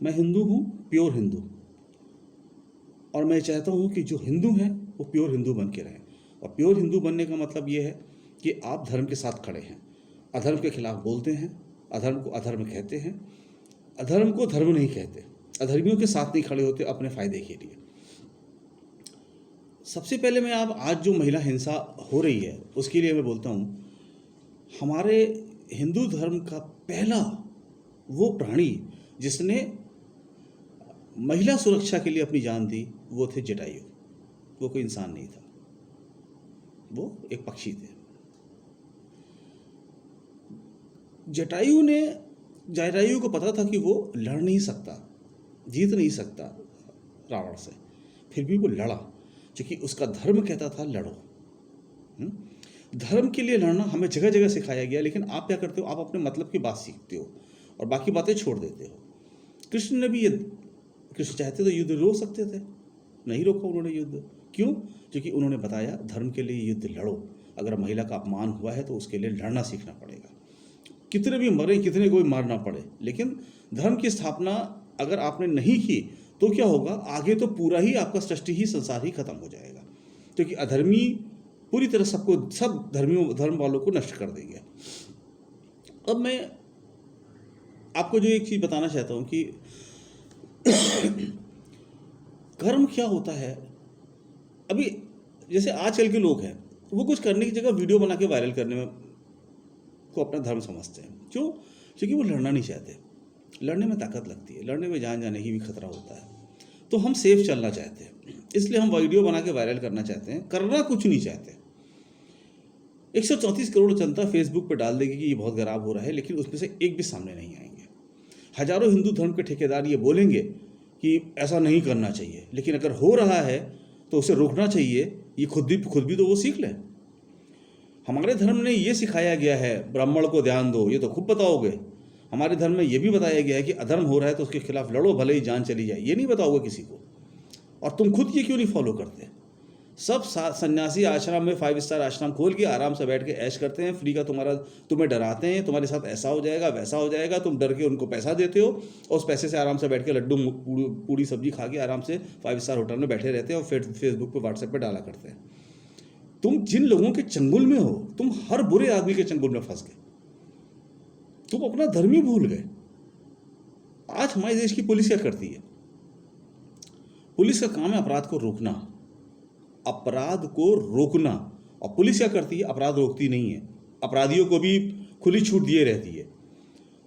मैं हिंदू हूँ, प्योर हिंदू, और मैं चाहता हूँ कि जो हिंदू हैं वो प्योर हिंदू बन के रहें। और प्योर हिंदू बनने का मतलब ये है कि आप धर्म के साथ खड़े हैं, अधर्म के खिलाफ बोलते हैं, अधर्म को अधर्म कहते हैं, अधर्म को धर्म नहीं कहते, अधर्मियों के साथ नहीं खड़े होते अपने फायदे के लिए। सबसे पहले मैं आप आज जो महिला हिंसा हो रही है उसके लिए मैं बोलता हूँ, हमारे हिंदू धर्म का पहला वो प्राणी जिसने महिला सुरक्षा के लिए अपनी जान दी वो थे जटायु। वो कोई इंसान नहीं था, वो एक पक्षी थे। जटायु को पता था कि वो लड़ नहीं सकता, जीत नहीं सकता रावण से, फिर भी वो लड़ा, क्योंकि उसका धर्म कहता था लड़ो। धर्म के लिए लड़ना हमें जगह जगह सिखाया गया, लेकिन आप क्या करते हो, आप अपने मतलब की बात सीखते हो और बाकी बातें छोड़ देते हो। कृष्ण ने भी ये, कृष्ण चाहते तो युद्ध रोक सकते थे, नहीं रोका उन्होंने युद्ध। क्यों? क्योंकि उन्होंने बताया धर्म के लिए युद्ध लड़ो, अगर महिला का अपमान हुआ है तो उसके लिए लड़ना सीखना पड़ेगा, कितने भी मरे, कितने कोई मारना पड़े, लेकिन धर्म की स्थापना अगर आपने नहीं की तो क्या होगा, आगे तो पूरा ही आपका सृष्टि ही, संसार ही खत्म हो जाएगा, क्योंकि अधर्मी पूरी तरह सब धर्म वालों को नष्ट कर देंगे। अब मैं आपको जो एक चीज़ बताना चाहता हूँ कि कर्म क्या होता है। अभी जैसे आजकल के लोग हैं, वो कुछ करने की जगह वीडियो बना के वायरल करने में को अपना धर्म समझते हैं। क्यों? क्योंकि वो लड़ना नहीं चाहते, लड़ने में ताकत लगती है, लड़ने में जान जाने की भी खतरा होता है। तो हम सेफ चलना चाहते हैं, इसलिए हम वीडियो बना के वायरल करना चाहते हैं, करना कुछ नहीं चाहते। 134 करोड़ जनता फेसबुक पर डाल देगी कि ये बहुत खराब हो रहा है, लेकिन उसमें से एक भी सामने नहीं आएंगे। हजारों हिंदू धर्म के ठेकेदार ये बोलेंगे कि ऐसा नहीं करना चाहिए, लेकिन अगर हो रहा है तो उसे रोकना चाहिए, ये खुद भी तो वो सीख लें। हमारे धर्म ने ये सिखाया गया है, ब्राह्मण को ध्यान दो, ये तो खूब बताओगे। हमारे धर्म में ये भी बताया गया है कि अधर्म हो रहा है तो उसके खिलाफ लड़ो, भले ही जान चली जाए, ये नहीं बताओगे किसी को। और तुम खुद ये क्यों नहीं फॉलो करते? सब सन्यासी आश्रम में 5 स्टार आश्रम खोल के आराम से बैठ के ऐश करते हैं, फ्री का तुम्हें डराते हैं, तुम्हारे साथ ऐसा हो जाएगा वैसा हो जाएगा, तुम डर के उनको पैसा देते हो और उस पैसे से आराम से बैठ के लड्डू पूड़ी सब्जी खा के आराम से 5 स्टार होटल में बैठे रहते हैं और फिर फेसबुक पे व्हाट्सएप पे डाला करते हैं। तुम जिन लोगों के चंगुल में हो, तुम हर बुरे आदमी के चंगुल में फंस गए, तुम अपना धर्म ही भूल गए। आज हमारे देश की पुलिस क्या करती है? पुलिस का काम है अपराध को रोकना, अपराध को रोकना। और पुलिस क्या करती है? अपराध रोकती नहीं है, अपराधियों को भी खुली छूट दिए रहती है।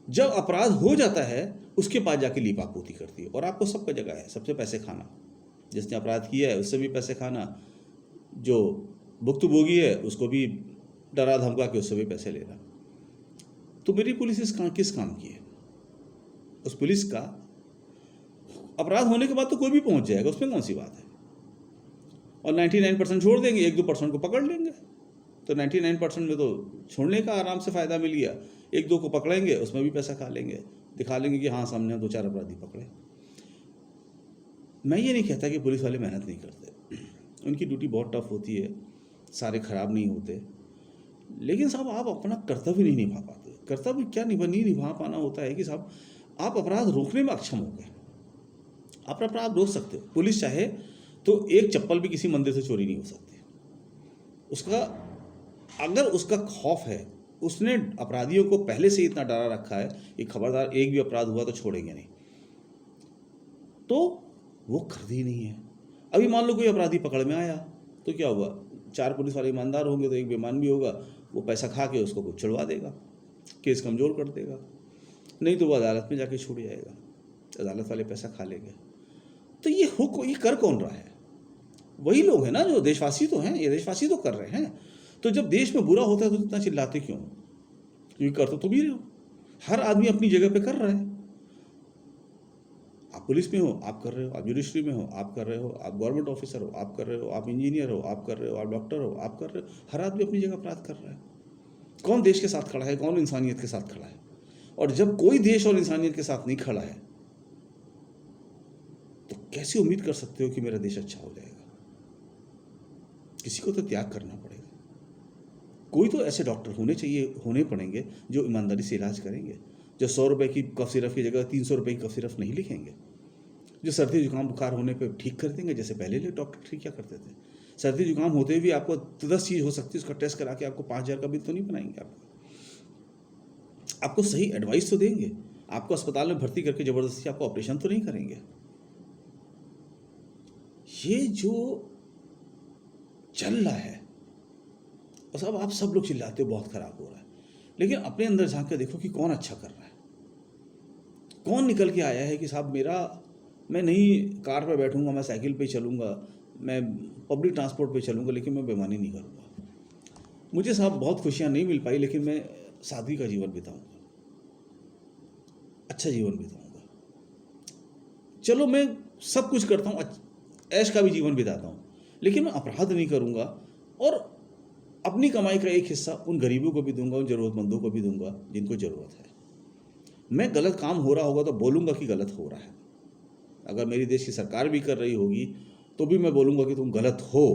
जब अपराध हो जाता है उसके बाद जाके लीपापोती करती है। और आपको सबका जगह है, सबसे पैसे खाना, जिसने अपराध किया है उससे भी पैसे खाना, जो भुक्तभोगी है उसको भी डरा धमका के उससे भी पैसे लेना। तो मेरी पुलिस किस काम की है? उस पुलिस का अपराध होने के बाद तो कोई भी पहुंच जाएगा, उसमें कौन सी बात है। और 99% छोड़ देंगे, 1-2% को पकड़ लेंगे, तो 99% में तो छोड़ने का आराम से फ़ायदा मिल गया। 1-2 को पकड़ेंगे, उसमें भी पैसा खा लेंगे, दिखा लेंगे कि हाँ सामने 2-4 अपराधी पकड़े। मैं ये नहीं कहता कि पुलिस वाले मेहनत नहीं करते, उनकी ड्यूटी बहुत टफ होती है, सारे खराब नहीं होते, लेकिन साहब आप अपना कर्तव्य नहीं निभा पाते। कर्तव्य क्या नहीं निभा पाना होता है कि साहब आप अपराध रोकने में अक्षम हो गए। आप अपराध रोक सकते हो, पुलिस चाहे तो एक चप्पल भी किसी मंदिर से चोरी नहीं हो सकती। उसका अगर उसका खौफ है, उसने अपराधियों को पहले से इतना डरा रखा है कि खबरदार एक भी अपराध हुआ तो छोड़ेंगे नहीं, तो वो करती ही नहीं है। अभी मान लो कोई अपराधी पकड़ में आया तो क्या हुआ, 4 पुलिस वाले ईमानदार होंगे तो एक बेईमान भी होगा, वो पैसा खा के उसको कुछ छुड़वा देगा, केस कमज़ोर कर देगा, नहीं तो वो अदालत में जाके छूट जाएगा, अदालत वाले पैसा खा लेंगे। तो ये कर कौन रहा है? वही लोग हैं ना जो देशवासी तो हैं, ये देशवासी तो कर रहे हैं। तो जब देश में बुरा होता है तो इतना चिल्लाते क्यों? क्योंकि कर तो तुम ही रहे हो, हर आदमी अपनी जगह पे कर रहा है। आप पुलिस में हो आप कर रहे हो, आप जुडिशरी में हो आप कर रहे हो, आप गवर्नमेंट ऑफिसर हो आप कर रहे हो, आप इंजीनियर हो आप कर रहे हो, आप डॉक्टर हो आप कर रहे हो, हर आदमी अपनी जगह अपराध कर रहा है। कौन देश के साथ खड़ा है? कौन इंसानियत के साथ खड़ा है? और जब कोई देश और इंसानियत के साथ नहीं खड़ा है तो कैसे उम्मीद कर सकते हो कि मेरा देश अच्छा हो जाएगा? किसी को तो त्याग करना पड़ेगा। कोई तो ऐसे डॉक्टर होने पड़ेंगे जो ईमानदारी से इलाज करेंगे, जो 100 रुपये की कफ सिरप की जगह 300 रुपये की कफ सिरप नहीं लिखेंगे, जो सर्दी जुकाम बुखार होने पे ठीक कर देंगे, जैसे पहले ले डॉक्टर ठीक क्या करते थे। सर्दी जुकाम होते हुए आपको 10 चीज़ हो सकती है, उसका टेस्ट करा के आपको 5,000 का बिल तो नहीं बनाएंगे। आपको सही एडवाइस तो देंगे, आपको अस्पताल में भर्ती करके ज़बरदस्ती आपको ऑपरेशन तो नहीं करेंगे। ये जो चल रहा है, बस अब आप सब लोग चिल्लाते हो बहुत खराब हो रहा है, लेकिन अपने अंदर झांक के देखो कि कौन अच्छा कर रहा है, कौन निकल के आया है कि साहब मैं नहीं कार पे बैठूंगा, मैं साइकिल पे चलूंगा, मैं पब्लिक ट्रांसपोर्ट पे चलूंगा, लेकिन मैं बेईमानी नहीं करूंगा। मुझे साहब बहुत खुशियां नहीं मिल पाई, लेकिन मैं सादगी का जीवन बिताऊंगा, अच्छा जीवन बिताऊंगा। चलो मैं सब कुछ करता हूँ, ऐश का भी जीवन बिताता हूँ, लेकिन मैं अपराध नहीं करूंगा और अपनी कमाई का एक हिस्सा उन गरीबों को भी दूंगा, उन ज़रूरतमंदों को भी दूंगा जिनको ज़रूरत है। मैं गलत काम हो रहा होगा तो बोलूँगा कि गलत हो रहा है। अगर मेरी देश की सरकार भी कर रही होगी तो भी मैं बोलूँगा कि तुम गलत हो।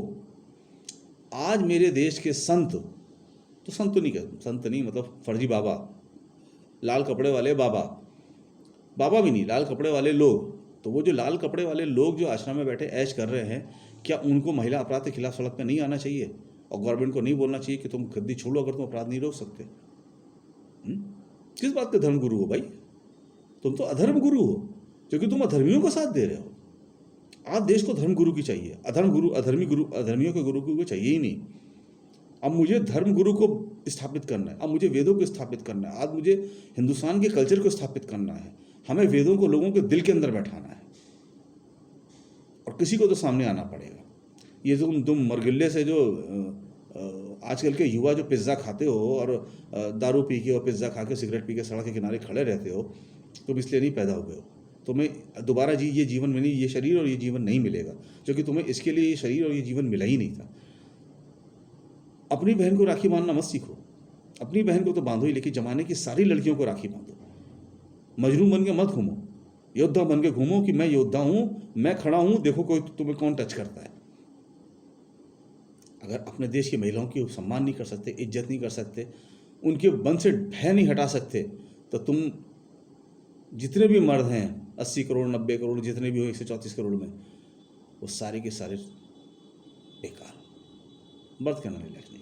आज मेरे देश के संत, तो संत तो नहीं कहते, संत नहीं मतलब फर्जी बाबा, लाल कपड़े वाले बाबा, बाबा भी नहीं, लाल कपड़े वाले लोग, तो वो जो लाल कपड़े वाले लोग जो आश्रम में बैठे ऐश कर रहे हैं, क्या उनको महिला अपराध के खिलाफ सड़क पर नहीं आना चाहिए और गवर्नमेंट को नहीं बोलना चाहिए कि तुम गद्दी छोड़ो अगर तुम अपराध नहीं रोक सकते? किस बात के धर्म गुरु हो भाई? तुम तो अधर्म गुरु हो, क्योंकि तुम अधर्मियों का साथ दे रहे हो। आज देश को धर्म गुरु की चाहिए, अधर्मियों के गुरु को चाहिए ही नहीं। अब मुझे धर्म गुरु को स्थापित करना है, अब मुझे वेदों को स्थापित करना है, आज मुझे हिंदुस्तान के कल्चर को स्थापित करना है। हमें वेदों को लोगों के दिल के अंदर बैठाना है और किसी को तो सामने आना पड़ेगा। ये तुम मरगिल्ले से जो आजकल के युवा जो पिज़्ज़ा खाते हो और दारू पी के और पिज़्ज़ा खा के सिगरेट पी के सड़क के किनारे खड़े रहते हो, तुम इसलिए नहीं पैदा हुए हो। तुम्हें दोबारा ये जीवन में नहीं, ये शरीर और ये जीवन नहीं मिलेगा, क्योंकि तुम्हें इसके लिए ये शरीर और ये जीवन मिला ही नहीं था। अपनी बहन को राखी बांधना मत सीखो, अपनी बहन को तो बांधो ही, लेकिन जमाने की सारी लड़कियों को राखी बांधो। मजनू बन के मत घूमो, योद्धा बन के घूमो कि मैं योद्धा हूँ, मैं खड़ा हूँ, देखो कोई तुम्हें कौन टच करता है। अगर अपने देश की महिलाओं की सम्मान नहीं कर सकते, इज्जत नहीं कर सकते, उनके मन से भय नहीं हटा सकते, तो तुम जितने भी मर्द हैं 80 करोड़ 90 करोड़ जितने भी हो 134 करोड़ में, वो सारे के सारे बेकार, मर्द कहना नहीं लगने।